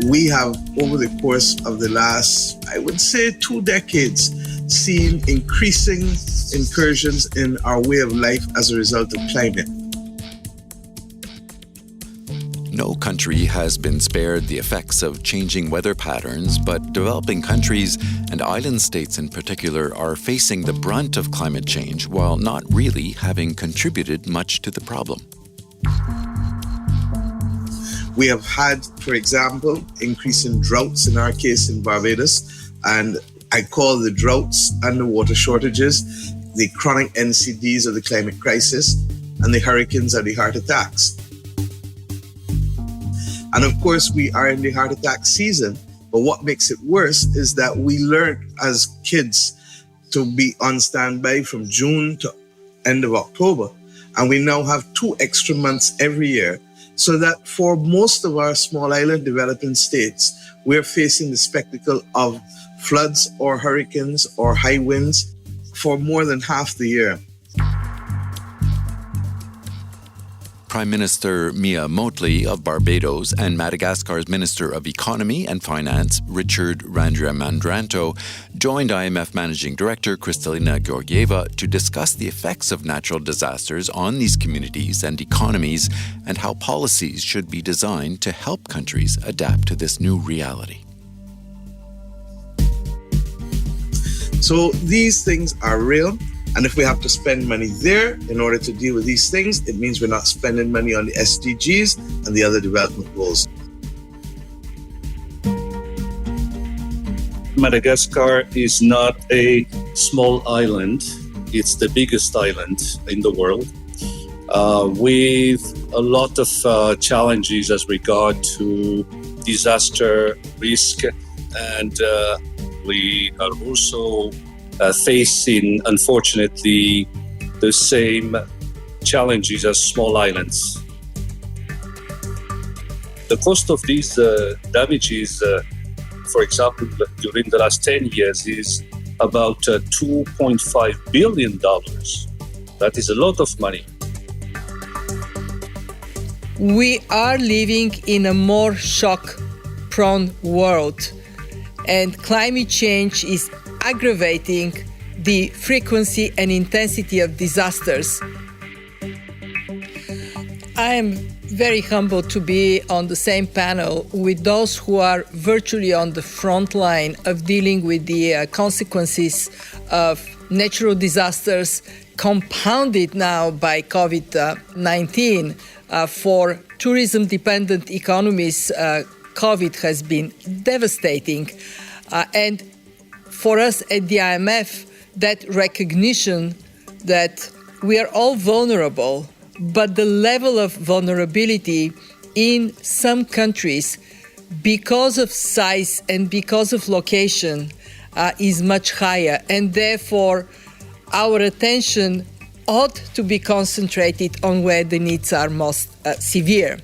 We have, over the course of the last, I would say, 2 decades, seen increasing incursions in our way of life as a result of climate. No country has been spared the effects of changing weather patterns, but developing countries and island states in particular are facing the brunt of climate change while not really having contributed much to the problem. We have had, for example, increase in droughts, in our case in Barbados, and I call the droughts and the water shortages the chronic NCDs of the climate crisis, and the hurricanes are the heart attacks. And of course, we are in the heart attack season, but what makes it worse is that we learned as kids to be on standby from June to end of October, and we now have 2 extra months every year, so that for most of our small island developing states, we're facing the spectacle of floods or hurricanes or high winds for more than half the year. Prime Minister Mia Mottley of Barbados and Madagascar's Minister of Economy and Finance, Richard Randriamandrato, joined IMF Managing Director Kristalina Georgieva to discuss the effects of natural disasters on these communities and economies and how policies should be designed to help countries adapt to this new reality. So these things are real. And if we have to spend money there in order to deal with these things, it means we're not spending money on the SDGs and the other development goals. Madagascar is not a small island. It's the biggest island in the world, with a lot of challenges as regard to disaster risk. And we are also facing, unfortunately, the same challenges as small islands. The cost of these damages, for example, during the last 10 years is about $2.5 billion. That is a lot of money. We are living in a more shock-prone world, and climate change is aggravating the frequency and intensity of disasters. I am very humbled to be on the same panel with those who are virtually on the front line of dealing with the consequences of natural disasters compounded now by COVID-19. For tourism-dependent economies, COVID has been devastating. And for us at the IMF, that recognition that we are all vulnerable, but the level of vulnerability in some countries, because of size and because of location, is much higher. And therefore, our attention ought to be concentrated on where the needs are most severe.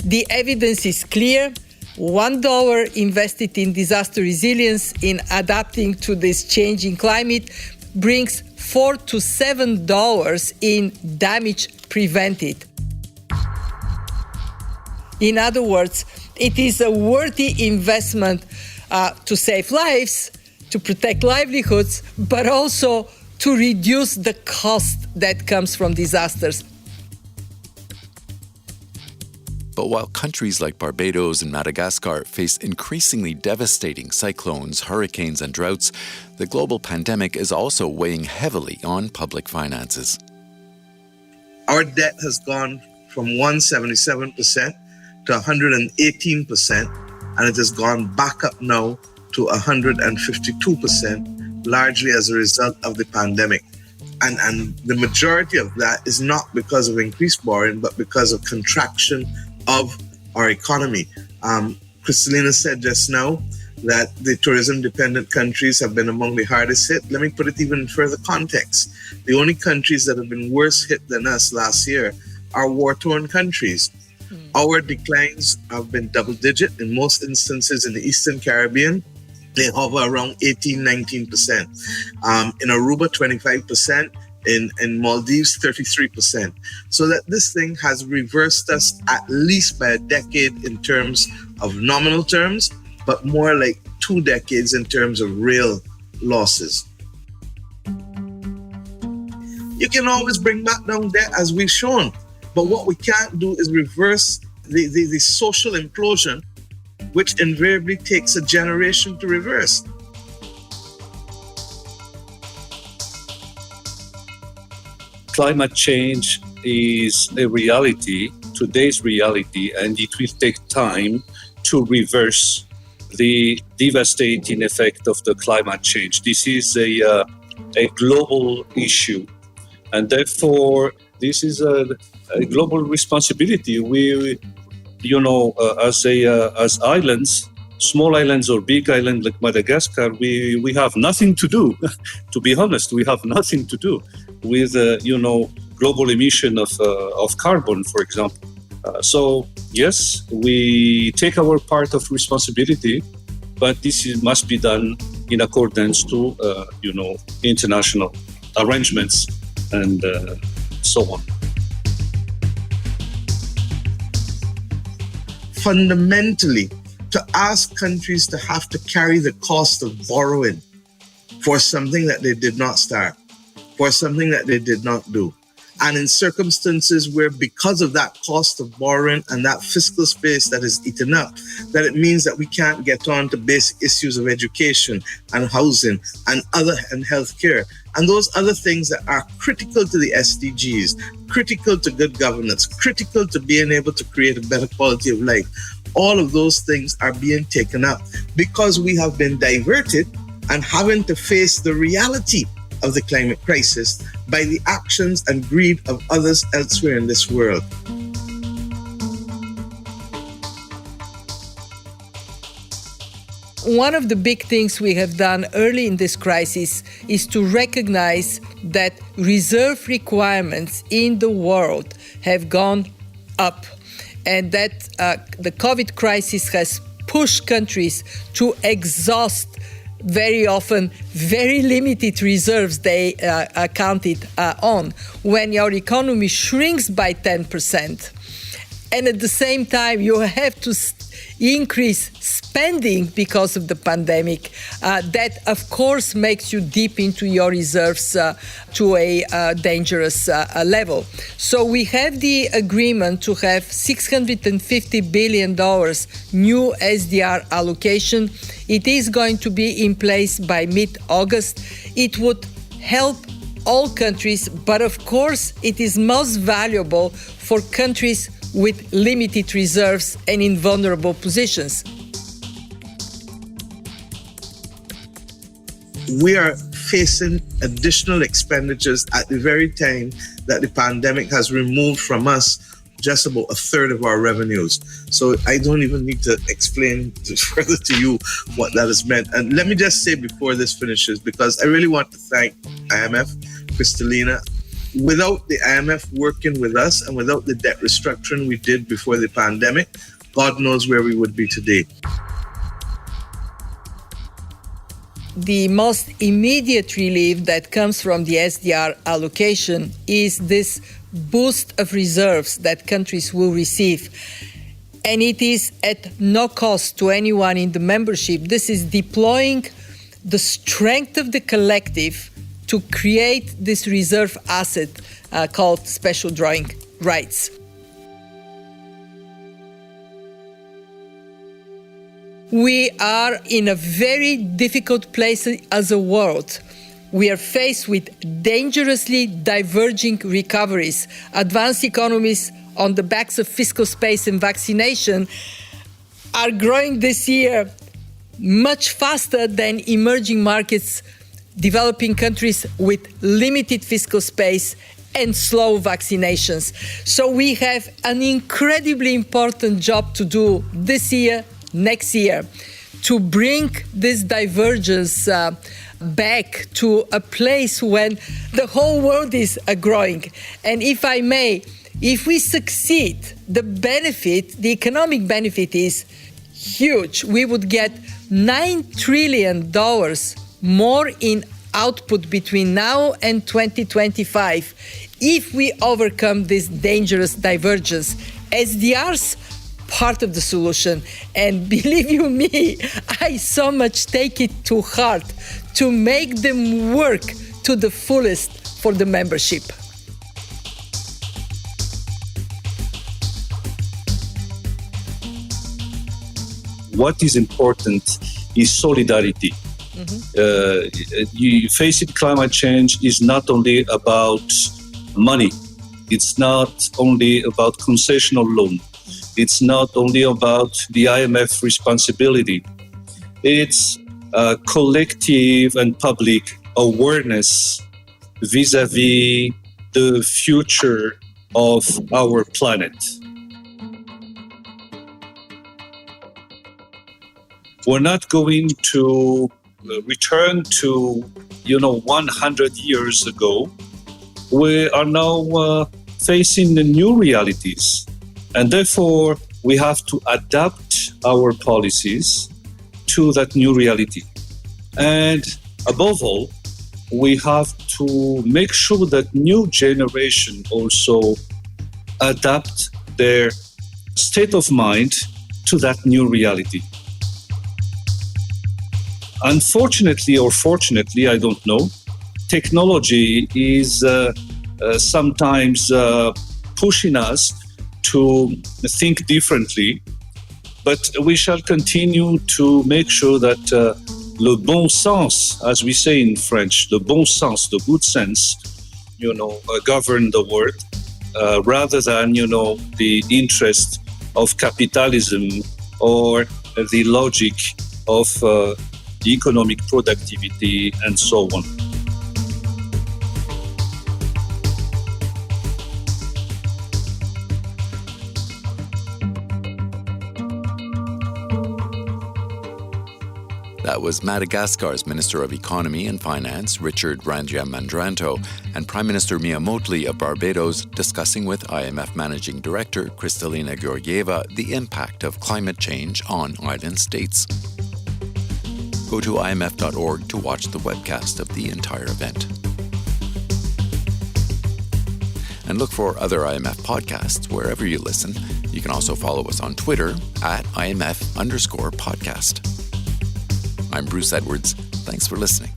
The evidence is clear. $1 invested in disaster resilience in adapting to this changing climate brings $4 to $7 in damage prevented. In other words, it is a worthy investment to save lives, to protect livelihoods, but also to reduce the cost that comes from disasters. But while countries like Barbados and Madagascar face increasingly devastating cyclones, hurricanes, and droughts, the global pandemic is also weighing heavily on public finances. Our debt has gone from 177% to 118%, and it has gone back up now to 152%, largely as a result of the pandemic. And the majority of that is not because of increased borrowing, but because of contraction of our economy. Kristalina said just now that the tourism-dependent countries have been among the hardest hit. Let me put it even in further context. The only countries that have been worse hit than us last year are war-torn countries. Our declines have been double-digit in most instances in the Eastern Caribbean. They hover around 18-19%. In Aruba, 25%. In Maldives, 33%. So that this thing has reversed us at least by a decade in terms of nominal terms, but more like 2 decades in terms of real losses. You can always bring back down debt as we've shown, but what we can't do is reverse the social implosion, which invariably takes a generation to reverse. Climate change is a reality, today's reality, and it will take time to reverse the devastating effect of the climate change. This is a global issue, and therefore this is a global responsibility. We, as islands, small islands or big islands like Madagascar, we have nothing to do. To be honest, we have nothing to do with global emission of carbon, for example. So yes, we take our part of responsibility, but this must be done in accordance to international arrangements and so on. Fundamentally, to ask countries to have to carry the cost of borrowing for something that they did not start, for something that they did not do. And in circumstances where, because of that cost of borrowing and that fiscal space that is eaten up, that it means that we can't get on to basic issues of education and housing and healthcare and those other things that are critical to the SDGs, critical to good governance, critical to being able to create a better quality of life. All of those things are being taken up because we have been diverted and having to face the reality of the climate crisis by the actions and greed of others elsewhere in this world. One of the big things we have done early in this crisis is to recognize that reserve requirements in the world have gone up, and that the COVID crisis has pushed countries to exhaust very often very limited reserves they counted on. When your economy shrinks by 10%, and at the same time you have to increase spending because of the pandemic, that of course makes you dip into your reserves to a dangerous level. So we have the agreement to have $650 billion new SDR allocation. It is going to be in place by mid-August. It would help all countries, but of course it is most valuable for countries with limited reserves and in vulnerable positions. We are facing additional expenditures at the very time that the pandemic has removed from us just about a third of our revenues. So I don't even need to explain further to you what that has meant. And let me just say before this finishes, because I really want to thank IMF, Kristalina. Without the IMF working with us and without the debt restructuring we did before the pandemic, God knows where we would be today. The most immediate relief that comes from the SDR allocation is this boost of reserves that countries will receive. And it is at no cost to anyone in the membership. This is deploying the strength of the collective to create this reserve asset called special drawing rights. We are in a very difficult place as a world. We are faced with dangerously diverging recoveries. Advanced economies on the backs of fiscal space and vaccination are growing this year much faster than emerging markets, developing countries with limited fiscal space and slow vaccinations. So we have an incredibly important job to do this year, next year, to bring this divergence back to a place when the whole world is growing. And if I may, if we succeed, the economic benefit is huge. We would get $9 trillion more in output between now and 2025 if we overcome this dangerous divergence. SDRs, part of the solution. And believe you me, I so much take it to heart to make them work to the fullest for the membership. What is important is solidarity. Facing climate change is not only about money. It's not only about concessional loan. It's not only about the IMF responsibility. It's collective and public awareness vis-à-vis the future of our planet. We're not going to return to, 100 years ago. We are now facing the new realities. And therefore, we have to adapt our policies to that new reality. And above all, we have to make sure that new generation also adapt their state of mind to that new reality. Unfortunately or fortunately, I don't know, technology is sometimes pushing us to think differently, but we shall continue to make sure that le bon sens, as we say in French, the bon sens, the good sense, govern the world, rather than, the interest of capitalism or the logic of economic productivity and so on. That was Madagascar's Minister of Economy and Finance, Richard Randriamandrantho, and Prime Minister Mia Mottley of Barbados discussing with IMF Managing Director Kristalina Georgieva the impact of climate change on island states. Go to imf.org to watch the webcast of the entire event. And look for other IMF podcasts wherever you listen. You can also follow us on Twitter at IMF_podcast. I'm Bruce Edwards. Thanks for listening.